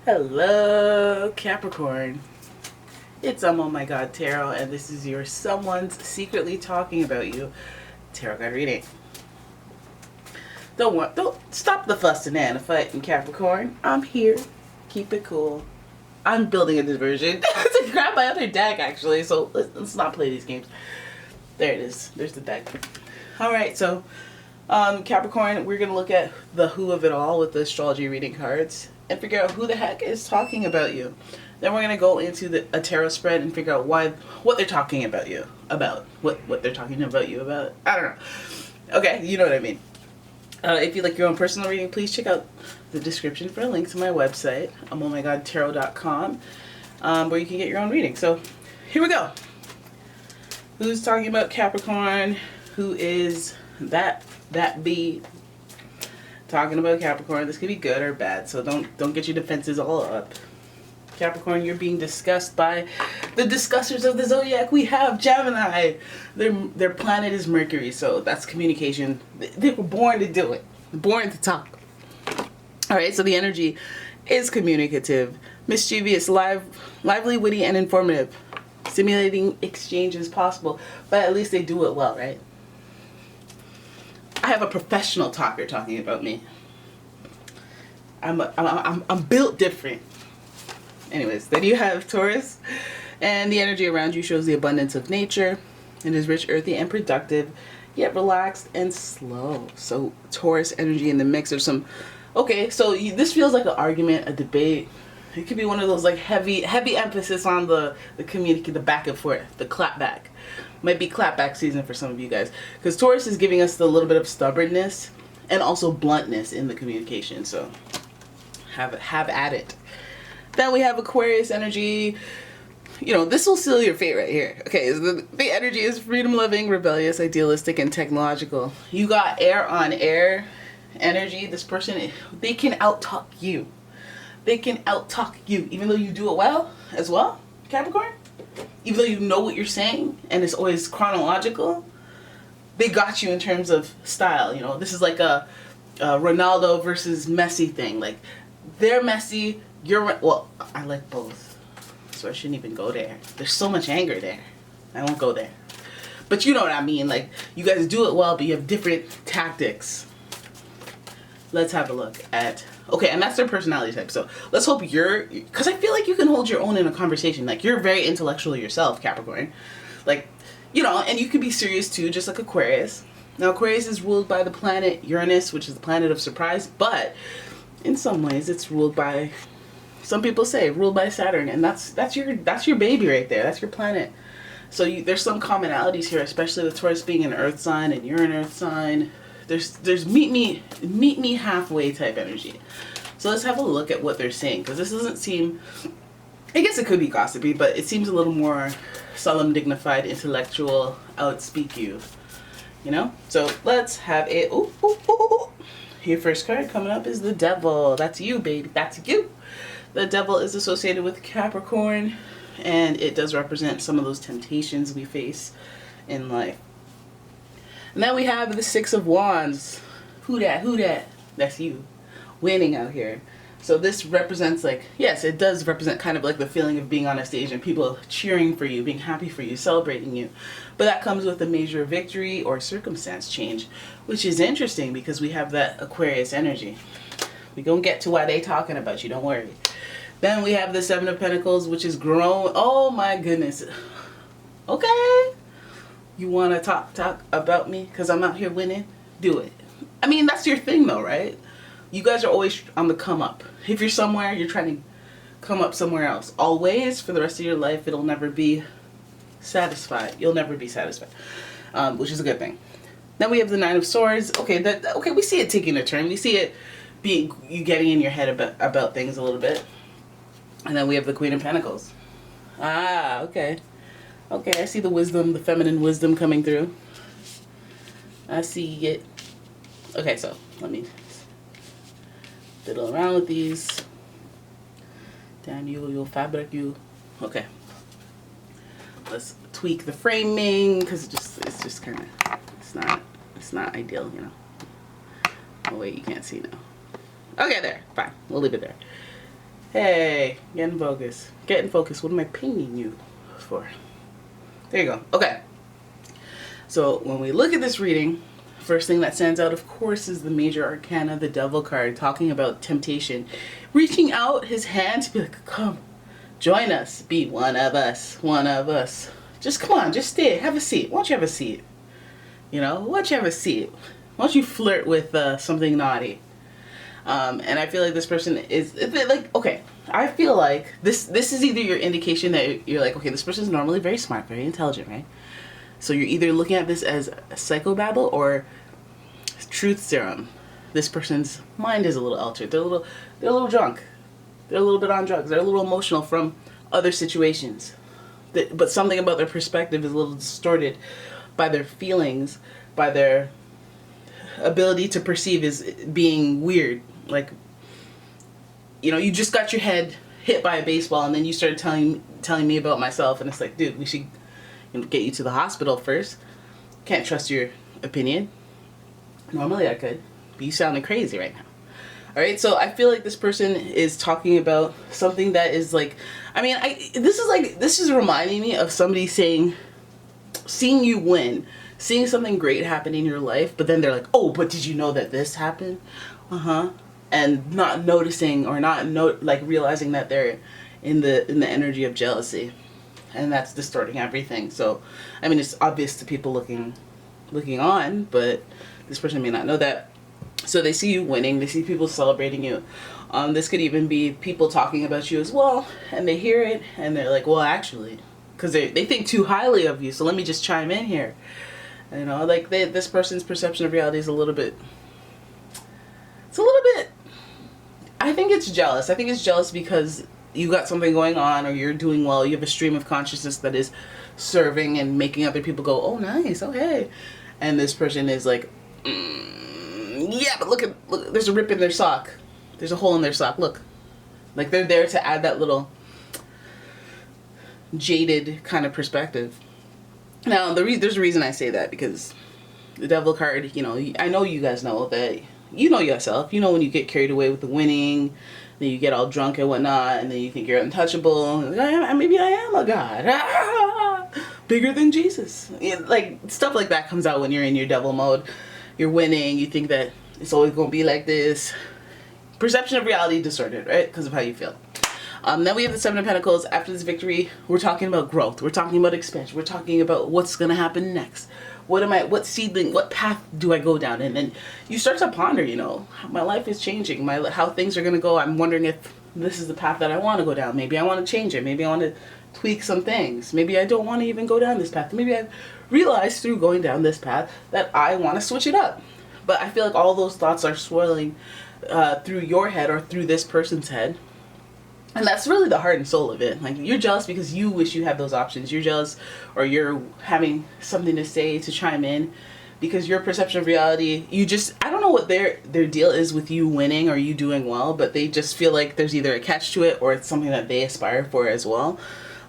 Hello, Capricorn. It's Oh My God Tarot, and this is your Someone's Secretly Talking About You tarot card reading. Don't stop the fussing and fighting, Capricorn. I'm here. Keep it cool. I'm building a diversion to grab my other deck, actually. So let's not play these games. There it is. There's the deck. All right, so Capricorn, we're gonna look at the who of it all with the astrology reading cards and figure out who the heck is talking about you. Then we're gonna go into a tarot spread and figure out what they're talking about you about, what they're talking about you about. I don't know. Okay, you know what I mean. If you'd like your own personal reading, please check out the description for a link to my website, umomgtarot.com, where you can get your own reading. So here we go. Who's talking about Capricorn? Who is that bee talking about Capricorn? This could be good or bad, so don't get your defenses all up. Capricorn, you're being discussed by the discussers of the zodiac. We have Gemini. Their planet is Mercury, so that's communication. They were born to do it. Born to talk. All right, so the energy is communicative, mischievous, lively, witty, and informative. Stimulating exchange is possible, but at least they do it well, right? I have a professional talker talking about me. I'm built different. Anyways, then you have Taurus, and the energy around you shows the abundance of nature. It is rich, earthy, and productive, yet relaxed and slow. So Taurus energy in the mix of some. Okay, so this feels like an argument, a debate. It could be one of those like heavy emphasis on the community, the back and forth, the clap back. Might be clap back season for some of you guys, because Taurus is giving us the little bit of stubbornness and also bluntness in the communication. So have at it. Then we have Aquarius energy. You know, this will seal your fate right here. Okay, so the energy is freedom-loving, rebellious, idealistic, and technological. You got air on air energy. This person, they can out-talk you. They can out-talk you, even though you do it well as well, Capricorn. Even though you know what you're saying, and it's always chronological, they got you in terms of style. You know, this is like a Ronaldo versus Messi thing. Like, they're messy. Well, I like both, so I shouldn't even go there. There's so much anger there. I won't go there. But you know what I mean. Like, you guys do it well, but you have different tactics. Let's have a look at, okay, and that's their personality type. So let's hope because I feel like you can hold your own in a conversation. Like, you're very intellectual yourself, Capricorn. Like, you know, and you can be serious too, just like Aquarius. Now, Aquarius is ruled by the planet Uranus, which is the planet of surprise, but in some ways it's ruled by, some people say ruled by Saturn, and that's your baby right there. That's your planet. So there's some commonalities here, especially with Taurus being an earth sign and you're an earth sign. There's meet me halfway type energy. So let's have a look at what they're saying, because this doesn't seem, I guess it could be gossipy, but it seems a little more solemn, dignified, intellectual, outspeak you know? So let's have it. Your first card coming up is the Devil. That's you, baby. That's you. The Devil is associated with Capricorn, and it does represent some of those temptations we face in life. And then we have the Six of Wands. Who dat? That's you. Winning out here. So this represents, like, yes, it does represent kind of like the feeling of being on a stage and people cheering for you, being happy for you, celebrating you. But that comes with a major victory or circumstance change, which is interesting because we have that Aquarius energy. We're going to get to why they talking about you, don't worry. Then we have the Seven of Pentacles, which is grown. Oh my goodness. Okay. You want to talk about me because I'm out here winning? Do it. I mean, that's your thing though, right? You guys are always on the come up. If you're somewhere, you're trying to come up somewhere else. Always, for the rest of your life, it'll never be satisfied. You'll never be satisfied, which is a good thing. Then we have the Nine of Swords. Okay, we see it taking a turn. We see it being you getting in your head about things a little bit. And then we have the Queen of Pentacles. Ah, okay. Okay, I see the wisdom, the feminine wisdom coming through. I see it. Okay, so let me fiddle around with these. Damn you fabric, you. Okay. Let's tweak the framing because it's just kind of it's not ideal, you know. Oh wait, you can't see now. Okay, there. Fine. We'll leave it there. Hey, get in focus. Get in focus. What am I pinging you for? There you go. Okay. So when we look at this reading, first thing that stands out, of course, is the major arcana, the Devil card, talking about temptation. Reaching out his hand to be like, come, join us. Be one of us. One of us. Just come on. Just stay. Have a seat. Why don't you have a seat? You know, why don't you have a seat? Why don't you flirt with something naughty? And I feel like this person is like, okay, I feel like this is either your indication that you're like, okay, this person is normally very smart, very intelligent, right? So you're either looking at this as a psychobabble or truth serum. This person's mind is a little altered. They're a little drunk. They're a little bit on drugs. They're a little emotional from other situations. But something about their perspective is a little distorted by their feelings, by their ability to perceive as being weird. Like, you know, you just got your head hit by a baseball and then you started telling me about myself, and it's like, dude, we should get you to the hospital first. Can't trust your opinion. Normally I could, but you sounding crazy right now. Alright, so I feel like this person is talking about something that is like, I mean, this is reminding me of somebody seeing you win, seeing something great happen in your life, but then they're like, oh, but did you know that this happened? And not noticing or like realizing that they're in the energy of jealousy, and that's distorting everything. So, I mean, it's obvious to people looking on, but this person may not know that. So they see you winning, they see people celebrating you. This could even be people talking about you as well, and they hear it, and they're like, well, actually, because they think too highly of you, so let me just chime in here. You know, like this person's perception of reality is a little bit, I think it's jealous. I think it's jealous because you got something going on, or you're doing well, you have a stream of consciousness that is serving and making other people go, oh, nice, oh, hey. And this person is like, yeah, but look, there's a rip in their sock. There's a hole in their sock, look. Like, they're there to add that little jaded kind of perspective. Now, there's a reason I say that, because the Devil card, you know, I know you guys know that, you know yourself, you know when you get carried away with the winning, then you get all drunk and whatnot, and then you think you're untouchable, maybe I am a god, bigger than Jesus. Like, stuff like that comes out when you're in your devil mode. You're winning, you think that it's always going to be like this. Perception of reality distorted, right? Because of how you feel. Then we have the Seven of Pentacles. After this victory, we're talking about growth. We're talking about expansion. We're talking about what's going to happen next. What seedling, what path do I go down? And then you start to ponder, you know, my life is changing. How things are going to go. I'm wondering if this is the path that I want to go down. Maybe I want to change it. Maybe I want to tweak some things. Maybe I don't want to even go down this path. Maybe I realized through going down this path that I want to switch it up. But I feel like all those thoughts are swirling through your head or through this person's head. And that's really the heart and soul of it. Like, you're jealous because you wish you had those options. You're jealous, or you're having something to say, to chime in, because your perception of reality, I don't know what their deal is with you winning or you doing well, but they just feel like there's either a catch to it or it's something that they aspire for as well.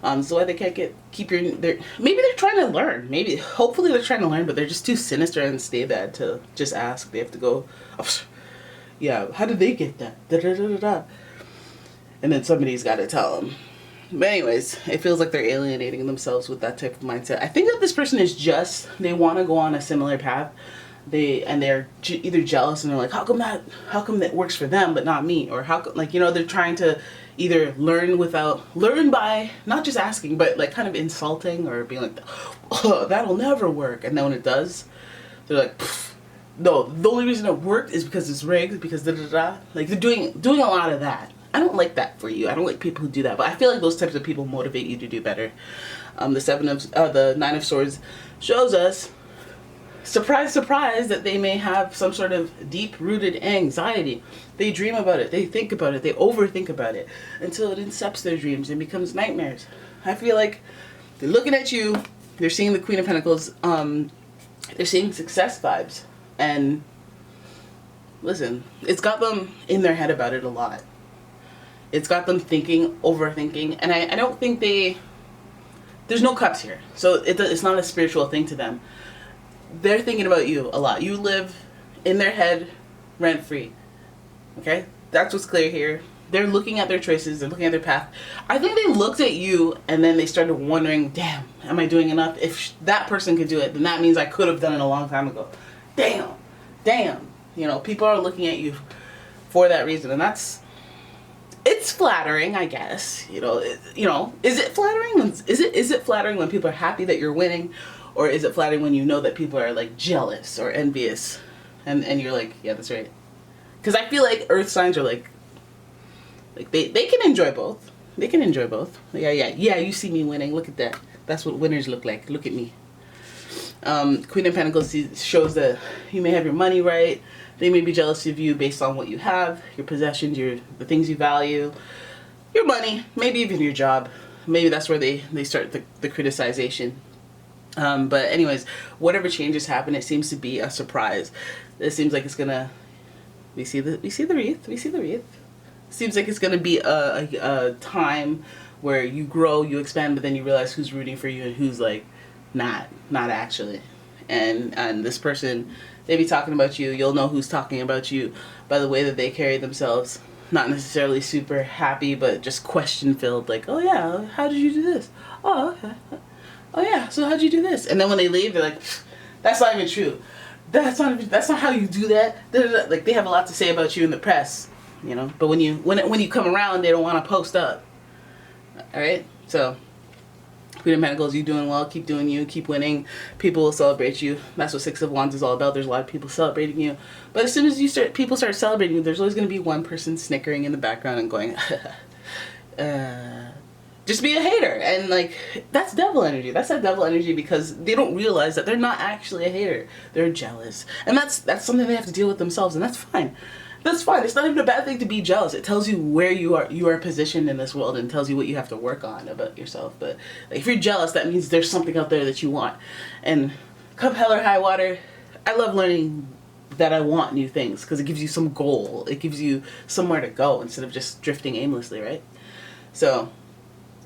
So why they can't maybe they're trying to learn. Hopefully they're trying to learn, but they're just too sinister and stay bad to just ask. They have to go, oh, yeah, how did they get that? Da, da, da, da, da. And then somebody's got to tell them. But anyways, it feels like they're alienating themselves with that type of mindset. I think that this person is they want to go on a similar path. They're either jealous and they're like, how come that works for them but not me? Or they're trying to either learn by not just asking, but like kind of insulting or being like, oh, that'll never work. And then when it does, they're like, no, the only reason it worked is because it's rigged, because da da da. Like, they're doing a lot of that. I don't like that for you. I don't like people who do that, but I feel like those types of people motivate you to do better. The Nine of Swords shows us, surprise, surprise, that they may have some sort of deep-rooted anxiety. They dream about it. They think about it. They overthink about it until it incepts their dreams and becomes nightmares. I feel like they're looking at you. They're seeing the Queen of Pentacles. They're seeing success vibes. And listen, it's got them in their head about it a lot. It's got them thinking, overthinking, and I don't think there's no cups here, so it's not a spiritual thing to them. They're thinking about you a lot. You live in their head rent-free, okay? That's what's clear here. they're looking at their choices, they're looking at their path. I think they looked at you and then they started wondering, damn, am I doing enough? If that person could do it, then that means I could have done it a long time ago. Damn. You know, people are looking at you for that reason, and it's flattering, I guess. You know, is it flattering? Is it flattering when people are happy that you're winning, or is it flattering when you know that people are like jealous or envious, and you're like, yeah, that's right. Because I feel like earth signs are like they can enjoy both. They can enjoy both. Yeah. You see me winning. Look at that. That's what winners look like. Look at me. Queen of Pentacles shows that you may have your money right. They may be jealous of you based on what you have, your possessions, the things you value, your money, maybe even your job. Maybe that's where they start the criticization. But anyways, whatever changes happen, it seems to be a surprise. It seems like it's gonna. We see the wreath. It seems like it's gonna be a time where you grow, you expand, but then you realize who's rooting for you and who's like not actually. And this person, they be talking about you. You'll know who's talking about you by the way that they carry themselves. Not necessarily super happy, but just question filled. Like, oh yeah, how did you do this? Oh, okay. Oh yeah, so how'd you do this? And then when they leave, they're like, that's not even true. That's not how you do that. Like, they have a lot to say about you in the press, you know. But when you come around, they don't want to post up. All right, so. Queen of Pentacles, you doing well, keep doing you, keep winning. People will celebrate you. That's what Six of Wands is all about. There's a lot of people celebrating you. But as soon as people start celebrating you, there's always going to be one person snickering in the background and going, just be a hater. And like, that's devil energy. That's that devil energy because they don't realize that they're not actually a hater. They're jealous. And that's something they have to deal with themselves, and that's fine. That's fine. It's not even a bad thing to be jealous. It tells you where you are positioned in this world and tells you what you have to work on about yourself. But like, if you're jealous, that means there's something out there that you want. And come hell or high water, I love learning that I want new things because it gives you some goal. It gives you somewhere to go instead of just drifting aimlessly, right? So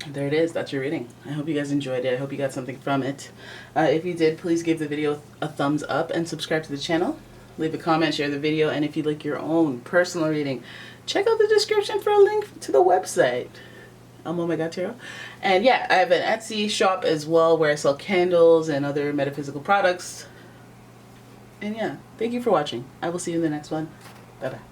there it is. That's your reading. I hope you guys enjoyed it. I hope you got something from it. If you did, please give the video a thumbs up and subscribe to the channel. Leave a comment, share the video, and if you'd like your own personal reading, check out the description for a link to the website. umomgtarot. And yeah, I have an Etsy shop as well where I sell candles and other metaphysical products. And yeah, thank you for watching. I will see you in the next one. Bye-bye.